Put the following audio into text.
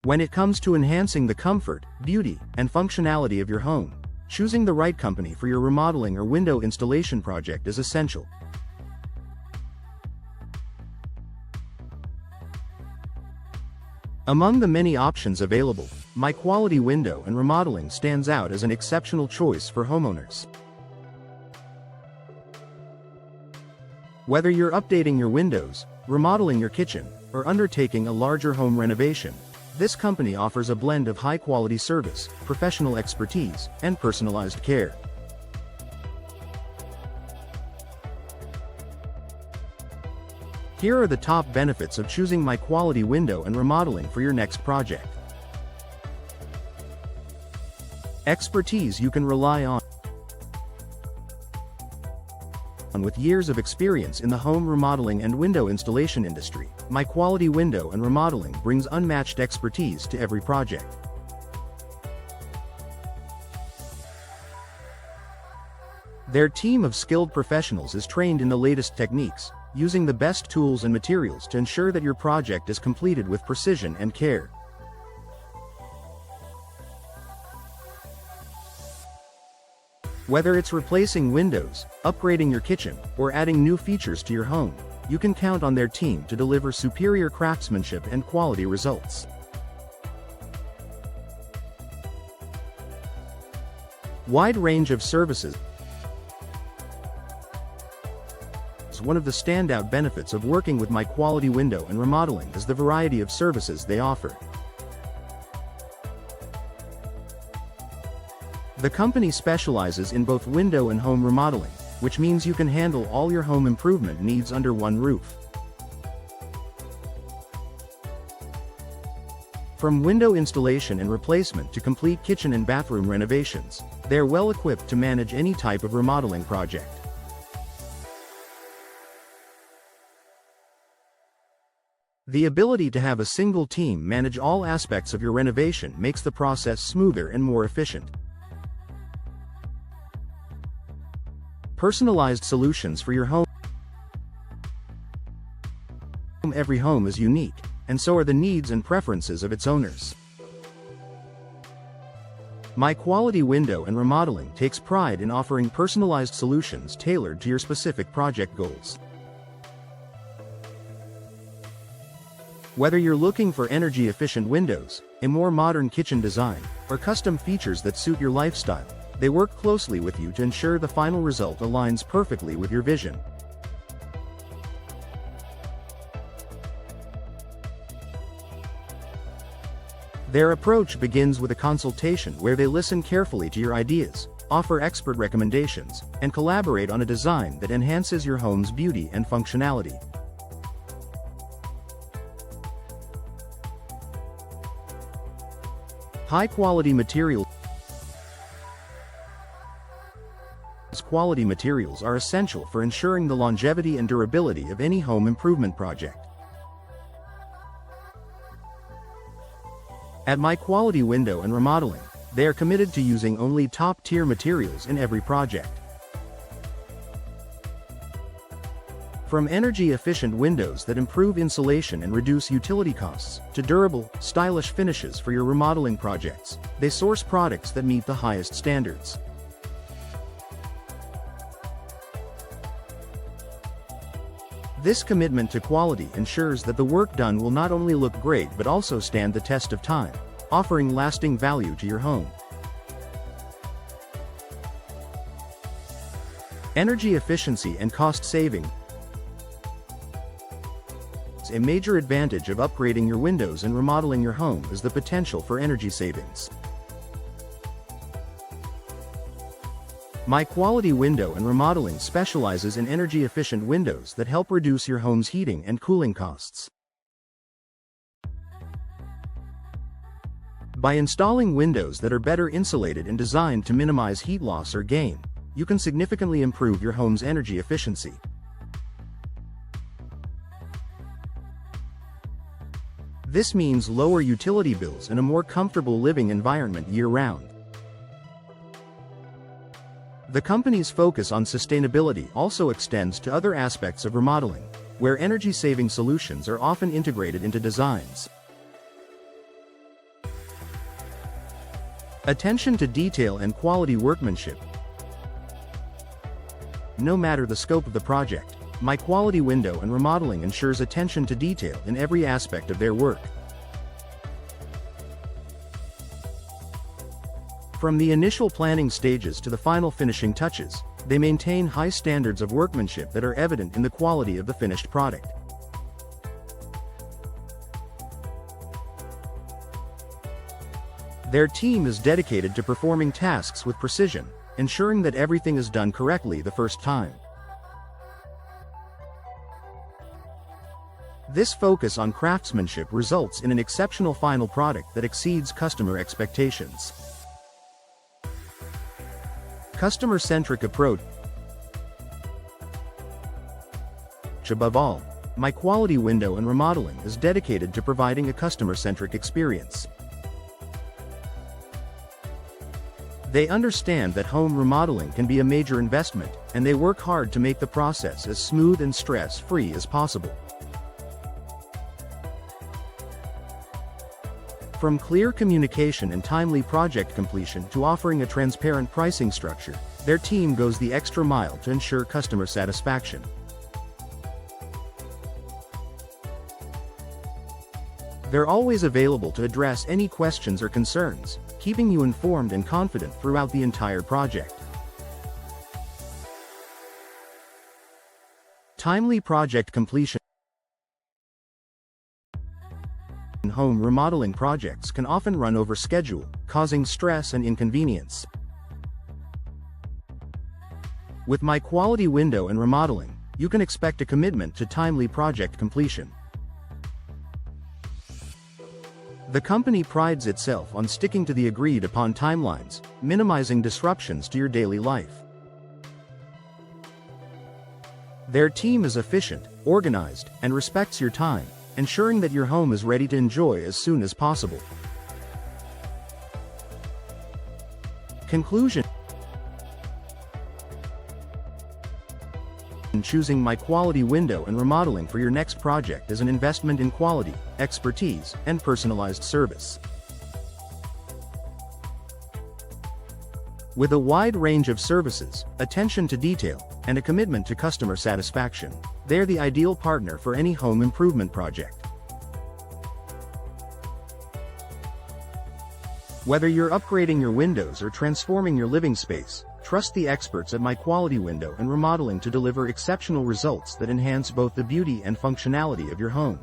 When it comes to enhancing the comfort, beauty, and functionality of your home, choosing the right company for your remodeling or window installation project is essential. Among the many options available, My Quality Window and Remodeling stands out as an exceptional choice for homeowners. Whether you're updating your windows, remodeling your kitchen, or undertaking a larger home renovation, this company offers a blend of high-quality service, professional expertise, and personalized care. Here are the top benefits of choosing My Quality Window and Remodeling for your next project. Expertise you can rely on. With years of experience in the home remodeling and window installation industry, My Quality Window and Remodeling brings unmatched expertise to every project. Their team of skilled professionals is trained in the latest techniques, using the best tools and materials to ensure that your project is completed with precision and care. Whether it's replacing windows, upgrading your kitchen, or adding new features to your home, you can count on their team to deliver superior craftsmanship and quality results. Wide range of services. One of the standout benefits of working with My Quality Window and Remodeling is the variety of services they offer. The company specializes in both window and home remodeling, which means you can handle all your home improvement needs under one roof. From window installation and replacement to complete kitchen and bathroom renovations, they are well equipped to manage any type of remodeling project. The ability to have a single team manage all aspects of your renovation makes the process smoother and more efficient. Personalized solutions for your home. Every home is unique, and so are the needs and preferences of its owners. My Quality Window and Remodeling takes pride in offering personalized solutions tailored to your specific project goals. Whether you're looking for energy-efficient windows, a more modern kitchen design, or custom features that suit your lifestyle, they work closely with you to ensure the final result aligns perfectly with your vision. Their approach begins with a consultation where they listen carefully to your ideas, offer expert recommendations, and collaborate on a design that enhances your home's beauty and functionality. High-quality materials. Quality materials are essential for ensuring the longevity and durability of any home improvement project. At My Quality Window and Remodeling, they are committed to using only top-tier materials in every project. From energy-efficient windows that improve insulation and reduce utility costs, to durable, stylish finishes for your remodeling projects, they source products that meet the highest standards. This commitment to quality ensures that the work done will not only look great but also stand the test of time, offering lasting value to your home. Energy efficiency and cost saving. A major advantage of upgrading your windows and remodeling your home is the potential for energy savings. My Quality Window and Remodeling specializes in energy-efficient windows that help reduce your home's heating and cooling costs. By installing windows that are better insulated and designed to minimize heat loss or gain, you can significantly improve your home's energy efficiency. This means lower utility bills and a more comfortable living environment year-round. The company's focus on sustainability also extends to other aspects of remodeling, where energy-saving solutions are often integrated into designs. Attention to detail and quality workmanship. No matter the scope of the project, My Quality Window and Remodeling ensures attention to detail in every aspect of their work. From the initial planning stages to the final finishing touches, they maintain high standards of workmanship that are evident in the quality of the finished product. Their team is dedicated to performing tasks with precision, ensuring that everything is done correctly the first time. This focus on craftsmanship results in an exceptional final product that exceeds customer expectations. Customer-centric approach. Above all, My Quality Window and Remodeling is dedicated to providing a customer-centric experience. They understand that home remodeling can be a major investment, and they work hard to make the process as smooth and stress-free as possible. From clear communication and timely project completion to offering a transparent pricing structure, their team goes the extra mile to ensure customer satisfaction. They're always available to address any questions or concerns, keeping you informed and confident throughout the entire project. Timely project completion. Home remodeling projects can often run over schedule, causing stress and inconvenience. With My Quality Window and Remodeling, you can expect a commitment to timely project completion. The company prides itself on sticking to the agreed-upon timelines, minimizing disruptions to your daily life. Their team is efficient, organized, and respects your time, ensuring that your home is ready to enjoy as soon as possible. Conclusion. Choosing My Quality Window and Remodeling for your next project is an investment in quality, expertise, and personalized service. With a wide range of services, attention to detail, and a commitment to customer satisfaction, they're the ideal partner for any home improvement project. Whether you're upgrading your windows or transforming your living space, trust the experts at My Quality Window and Remodeling to deliver exceptional results that enhance both the beauty and functionality of your home.